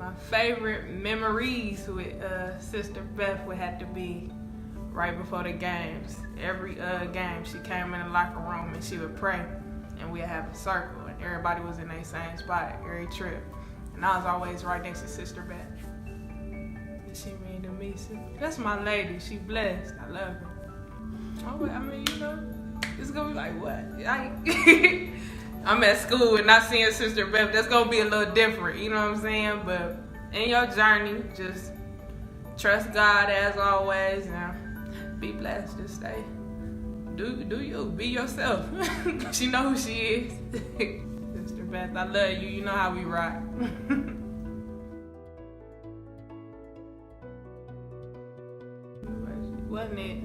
My favorite memories with Sister Beth would have to be right before the games. Every game, she came in the locker room and she would pray, and we'd have a circle, and everybody was in their same spot every trip. And I was always right next to Sister Beth. What she mean to me? That's my lady. She blessed. I love her. Oh, I mean, you know, it's gonna be like what? I'm at school and not seeing Sister Beth. That's gonna be a little different. You know what I'm saying? But in your journey, just trust God as always. And be blessed. Just stay. Do you. Be yourself. She know who she is. Sister Beth, I love you. You know how we rock. Wasn't it?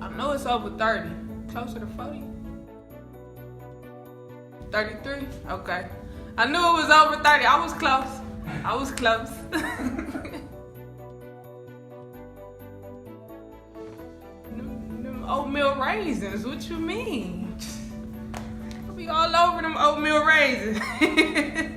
I know it's over 30. Closer to 40. 33? Okay. I knew it was over 30. I was close. Them oatmeal raisins, what you mean? I'll be all over them oatmeal raisins.